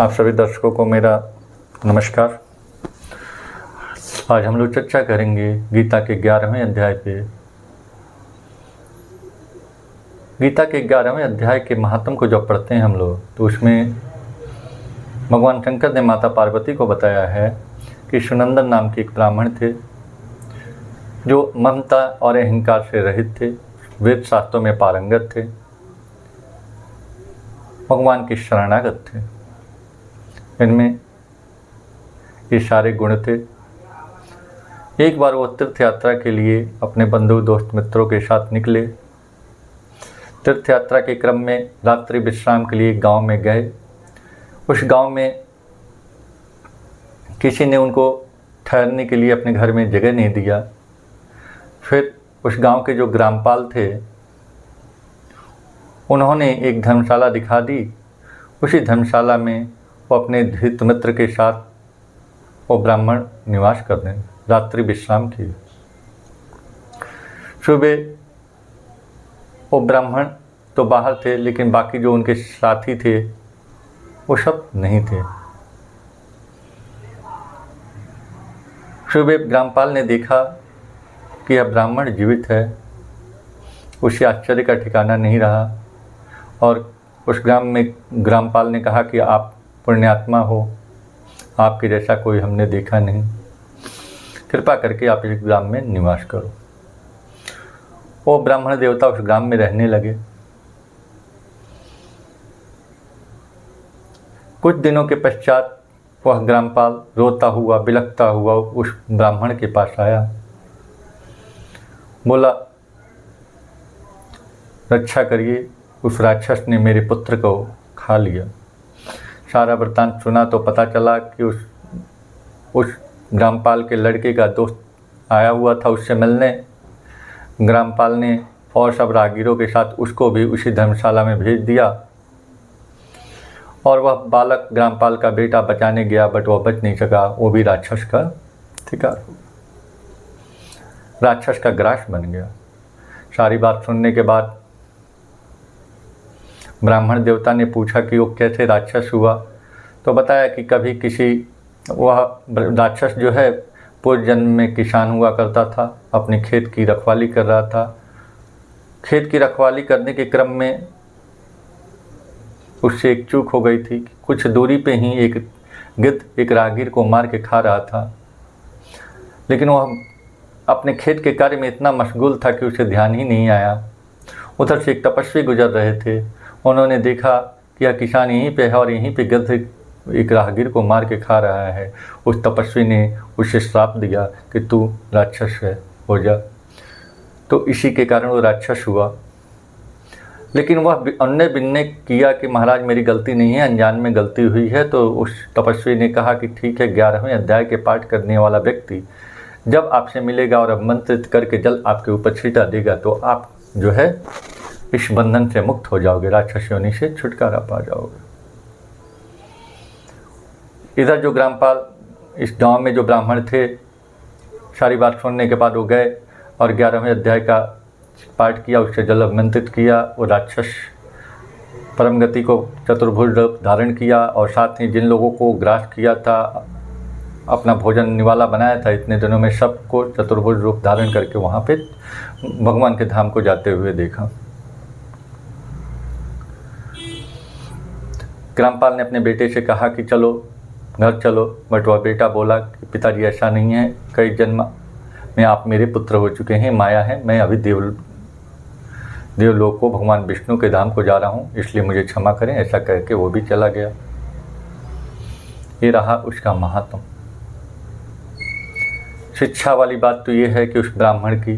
आप सभी दर्शकों को मेरा नमस्कार। आज हम लोग चर्चा करेंगे गीता के 11वें अध्याय पे। गीता के 11वें अध्याय के महात्म को जब पढ़ते हैं हम लोग, तो उसमें भगवान शंकर ने माता पार्वती को बताया है कि सुनंदन नाम के एक ब्राह्मण थे जो ममता और अहंकार से रहित थे, वेद शास्त्रों में पारंगत थे, भगवान के शरणागत थे। इनमें ये सारे गुण थे। एक बार वो तीर्थ यात्रा के लिए अपने बंधु दोस्त मित्रों के साथ निकले। तीर्थ यात्रा के क्रम में रात्रि विश्राम के लिए गांव में गए। उस गांव में किसी ने उनको ठहरने के लिए अपने घर में जगह नहीं दिया। फिर उस गांव के जो ग्रामपाल थे, उन्होंने एक धर्मशाला दिखा दी। उसी धर्मशाला में वो अपने हित मित्र के साथ वो ब्राह्मण निवास करने रात्रि विश्राम किए। सुबह वो ब्राह्मण तो बाहर थे, लेकिन बाकी जो उनके साथी थे वो सब नहीं थे। सुबह ग्रामपाल ने देखा कि यह ब्राह्मण जीवित है। उसे आश्चर्य का ठिकाना नहीं रहा और उस ग्रामपाल ने कहा कि आप पुण्यात्मा हो, आपके जैसा कोई हमने देखा नहीं, कृपा करके आप इस ग्राम में निवास करो। वो ब्राह्मण देवता उस ग्राम में रहने लगे। कुछ दिनों के पश्चात वह ग्रामपाल रोता हुआ बिलखता हुआ उस ब्राह्मण के पास आया। बोला, रक्षा करिए, उस राक्षस ने मेरे पुत्र को खा लिया। सारा वृत्तांत सुना तो पता चला कि उस ग्रामपाल के लड़के का दोस्त आया हुआ था उससे मिलने। ग्रामपाल ने और सब राहगीरों के साथ उसको भी उसी धर्मशाला में भेज दिया और वह बालक ग्रामपाल का बेटा बचाने गया, बट वह बच नहीं सका। वो भी राक्षस का शिकार हो, राक्षस का ग्रास बन गया। सारी बात सुनने के बाद ब्राह्मण देवता ने पूछा कि वो कैसे राक्षस हुआ। तो बताया कि कभी वह राक्षस जो है पूर्व जन्म में किसान हुआ करता था, अपने खेत की रखवाली कर रहा था। खेत की रखवाली करने के क्रम में उससे एक चूक हो गई थी। कुछ दूरी पे ही एक गिद्ध एक राहगीर को मार के खा रहा था, लेकिन वह अपने खेत के कार्य में इतना मशगूल था कि उसे ध्यान ही नहीं आया। उधर से एक तपस्वी गुजर रहे थे। उन्होंने देखा कि यह किसान यहीं पे है और यहीं पे गिद्ध एक राहगीर को मार के खा रहा है। उस तपस्वी ने उसे श्राप दिया कि तू राक्षस है, हो जा। तो इसी के कारण वो राक्षस हुआ। लेकिन वह अन्य बिन्ने किया कि महाराज मेरी गलती नहीं है, अनजान में गलती हुई है। तो उस तपस्वी ने कहा कि ठीक है, 11वें अध्याय के पाठ करने वाला व्यक्ति जब आपसे मिलेगा और अभिमंत्रित करके जल आपके ऊपर छींटा देगा तो आप जो है इस बंधन से मुक्त हो जाओगे, राक्षस योनि से छुटकारा पा जाओगे। इधर जो ग्रामपाल इस गांव में जो ब्राह्मण थे, सारी बात सुनने के बाद वो गए और 11वें अध्याय का पाठ किया, उससे जल अभिमंत्रित किया। वो राक्षस परम गति को चतुर्भुज रूप धारण किया और साथ ही जिन लोगों को ग्रास किया था, अपना भोजन निवाला बनाया था इतने दिनों में, सबको चतुर्भुज रूप धारण करके वहाँ पे भगवान के धाम को जाते हुए देखा। ग्रामपाल ने अपने बेटे से कहा कि चलो घर चलो, बट वह बेटा बोला कि पिताजी ऐसा नहीं है, कई जन्म में आप मेरे पुत्र हो चुके हैं, माया है, मैं अभी देवलोक को भगवान विष्णु के धाम को जा रहा हूँ, इसलिए मुझे क्षमा करें। ऐसा कह के वो भी चला गया। ये रहा उसका महात्म। शिक्षा वाली बात तो ये है कि उस ब्राह्मण की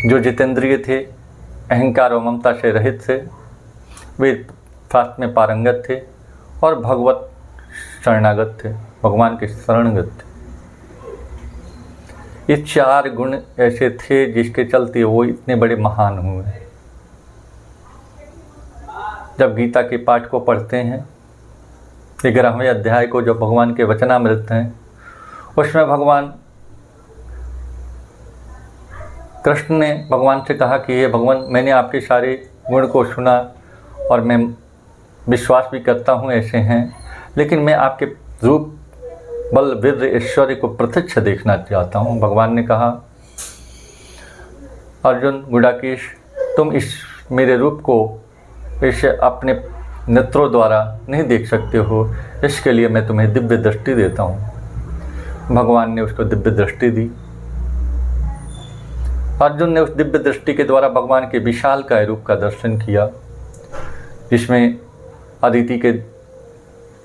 जो जितेंद्रिय थे, अहंकार और ममता से रहित थे, वे शास्त्र में पारंगत थे और भगवत शरणागत थे, भगवान के शरणगत थे। ये 4 गुण ऐसे थे जिसके चलते वो इतने बड़े महान हुए। जब गीता के पाठ को पढ़ते हैं, 11वें अध्याय को, जब भगवान के वचनामृत हैं, उसमें भगवान कृष्ण ने भगवान से कहा कि हे भगवान, मैंने आपके सारे गुण को सुना और मैं विश्वास भी करता हूँ ऐसे हैं, लेकिन मैं आपके रूप, बल, वीर्य, ऐश्वर्य को प्रत्यक्ष देखना चाहता हूँ। भगवान ने कहा, अर्जुन, गुडाकेश, तुम इस मेरे रूप को ऐसे अपने नेत्रों द्वारा नहीं देख सकते हो, इसके लिए मैं तुम्हें दिव्य दृष्टि देता हूँ। भगवान ने उसको दिव्य दृष्टि दी। अर्जुन ने उस दिव्य दृष्टि के द्वारा भगवान के विशालकाय रूप का दर्शन किया, जिसमें अदिति के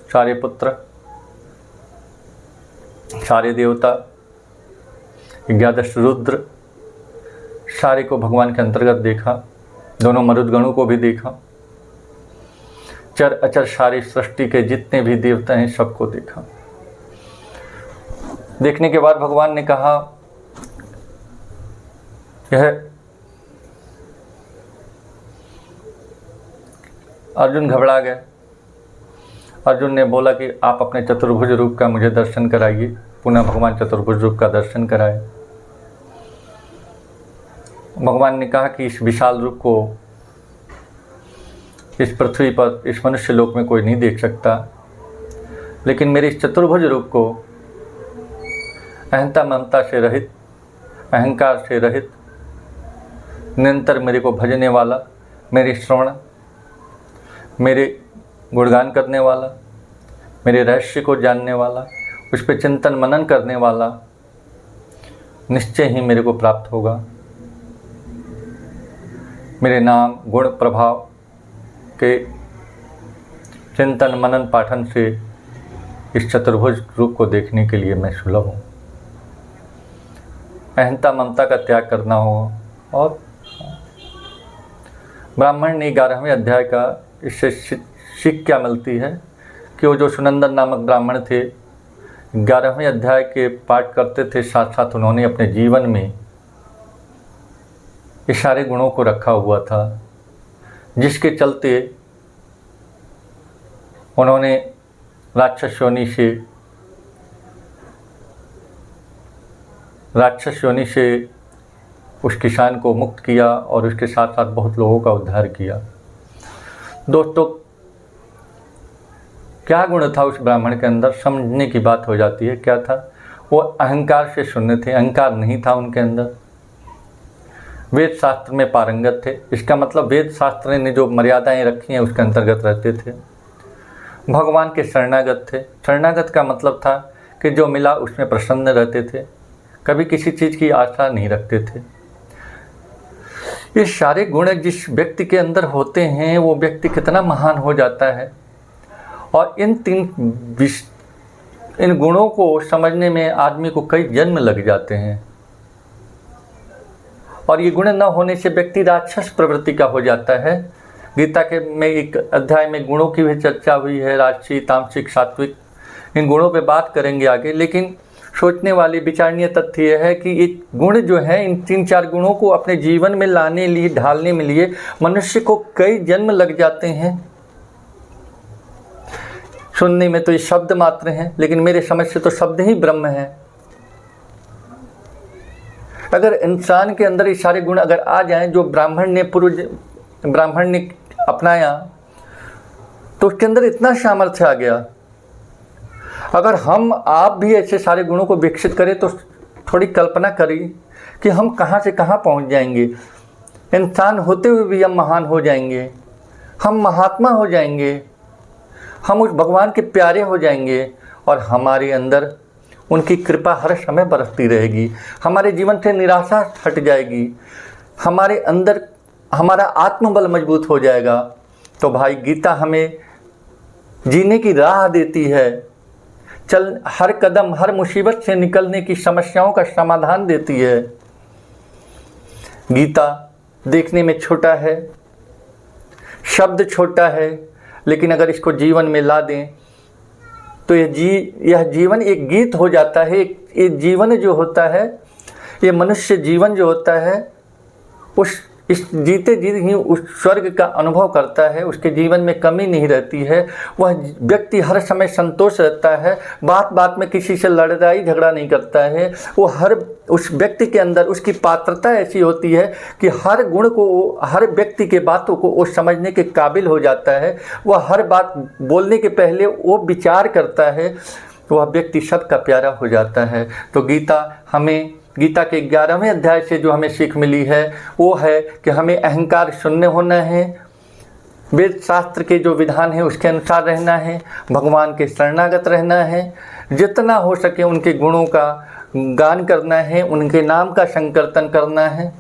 सारे पुत्र, सारे देवता, 11 रुद्र, सारे को भगवान के अंतर्गत देखा। दोनों मरुदगणों को भी देखा। चर अचर सारी सृष्टि के जितने भी देवता हैं सबको देखा। देखने के बाद भगवान ने कहा, यह अर्जुन घबरा गए। अर्जुन ने बोला कि आप अपने चतुर्भुज रूप का मुझे दर्शन कराइए। पुनः भगवान चतुर्भुज रूप का दर्शन कराए। भगवान ने कहा कि इस विशाल रूप को इस पृथ्वी पर, इस मनुष्य लोक में कोई नहीं देख सकता, लेकिन मेरे इस चतुर्भुज रूप को अहंता ममता से रहित, अहंकार से रहित, निरंतर मेरे को भजने वाला, मेरे श्रवण, मेरे गुणगान करने वाला, मेरे रहस्य को जानने वाला, उस पर चिंतन मनन करने वाला निश्चय ही मेरे को प्राप्त होगा। मेरे नाम, गुण, प्रभाव के चिंतन मनन पाठन से इस चतुर्भुज रूप को देखने के लिए मैं सुलभ हूँ। अहंता ममता का त्याग करना होगा। और ब्राह्मण ने 11वें अध्याय का इससे सीख क्या मिलती है कि वो जो सुनंदन नामक ब्राह्मण थे, 11वें अध्याय के पाठ करते थे, साथ साथ उन्होंने अपने जीवन में ये सारे गुणों को रखा हुआ था, जिसके चलते उन्होंने राक्षस योनि से उस किसान को मुक्त किया और उसके साथ साथ बहुत लोगों का उद्धार किया। दोस्तों, क्या गुण था उस ब्राह्मण के अंदर, समझने की बात हो जाती है। क्या था? वो अहंकार से शून्य थे, अहंकार नहीं था उनके अंदर। वेद शास्त्र में पारंगत थे। इसका मतलब वेद शास्त्र ने जो मर्यादाएं रखी हैं उसके अंतर्गत रहते थे। भगवान के शरणागत थे। शरणागत का मतलब था कि जो मिला उसमें प्रसन्न रहते थे, कभी किसी चीज़ की आशा नहीं रखते थे। ये सारे गुण जिस व्यक्ति के अंदर होते हैं वो व्यक्ति कितना महान हो जाता है। और इन गुणों को समझने में आदमी को कई जन्म लग जाते हैं। और ये गुण न होने से व्यक्ति राक्षस प्रवृत्ति का हो जाता है। गीता के में एक अध्याय में गुणों की भी चर्चा हुई है, राजसी, तामसिक, सात्विक। इन गुणों पे बात करेंगे आगे। लेकिन सोचने वाली विचारणीय तथ्य यह है कि ये गुण जो है, इन 3-4 गुणों को अपने जीवन में लाने लिए, ढालने में लिए मनुष्य को कई जन्म लग जाते हैं। सुनने में तो ये शब्द मात्र हैं, लेकिन मेरे समझ से तो शब्द ही ब्रह्म है। अगर इंसान के अंदर ये सारे गुण अगर आ जाएं जो ब्राह्मण ने अपनाया, तो उसके अंदर इतना सामर्थ्य आ गया। अगर हम आप भी ऐसे सारे गुणों को विकसित करें तो थोड़ी कल्पना करिए कि हम कहाँ से कहाँ पहुँच जाएंगे। इंसान होते हुए भी हम महान हो जाएंगे, हम महात्मा हो जाएंगे, हम उस भगवान के प्यारे हो जाएंगे और हमारे अंदर उनकी कृपा हर समय बरसती रहेगी। हमारे जीवन से निराशा हट जाएगी, हमारे अंदर हमारा आत्मबल मजबूत हो जाएगा। तो भाई, गीता हमें जीने की राह देती है, हर कदम, हर मुसीबत से निकलने की समस्याओं का समाधान देती है। गीता देखने में छोटा है, शब्द छोटा है, लेकिन अगर इसको जीवन में ला दें तो यह जीवन एक गीत हो जाता है। ये जीवन जो होता है, ये मनुष्य जीवन जो होता है, उस इस जीते जी ही उस स्वर्ग का अनुभव करता है, उसके जीवन में कमी नहीं रहती है, वह व्यक्ति हर समय संतोष रहता है, बात बात में किसी से लड़ाई झगड़ा नहीं करता है। वो उस व्यक्ति के अंदर उसकी पात्रता ऐसी होती है कि हर गुण को, हर व्यक्ति के बातों को वो समझने के काबिल हो जाता है। वह हर बात बोलने के पहले वो विचार करता है, वह व्यक्ति सबका प्यारा हो जाता है। तो गीता के 11वें अध्याय से जो हमें सीख मिली है वो है कि हमें अहंकार शून्य होना है, वेद शास्त्र के जो विधान है उसके अनुसार रहना है, भगवान के शरणागत रहना है, जितना हो सके उनके गुणों का गान करना है, उनके नाम का संकीर्तन करना है।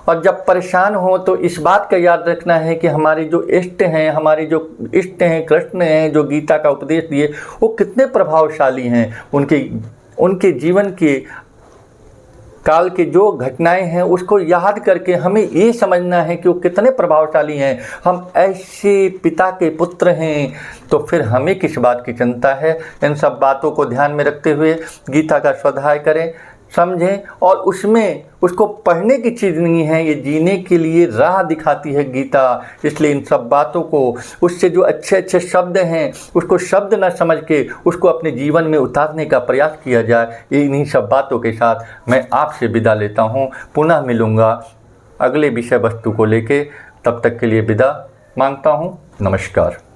और जब परेशान हो तो इस बात का याद रखना है कि हमारे जो इष्ट हैं, कृष्ण हैं, जो गीता का उपदेश दिए वो कितने प्रभावशाली हैं। उनके जीवन के काल के जो घटनाएं हैं उसको याद करके हमें ये समझना है कि वो कितने प्रभावशाली हैं। हम ऐसे पिता के पुत्र हैं तो फिर हमें किस बात की चिंता है। इन सब बातों को ध्यान में रखते हुए गीता का स्वाध्याय करें, समझें, और उसमें उसको पढ़ने की चीज़ नहीं है, ये जीने के लिए राह दिखाती है गीता। इसलिए इन सब बातों को, उससे जो अच्छे अच्छे शब्द हैं उसको शब्द न समझ के उसको अपने जीवन में उतारने का प्रयास किया जाए। इन्हीं सब बातों के साथ मैं आपसे विदा लेता हूँ। पुनः मिलूँगा अगले विषय वस्तु को लेके, तब तक के लिए विदा मांगता हूँ। नमस्कार।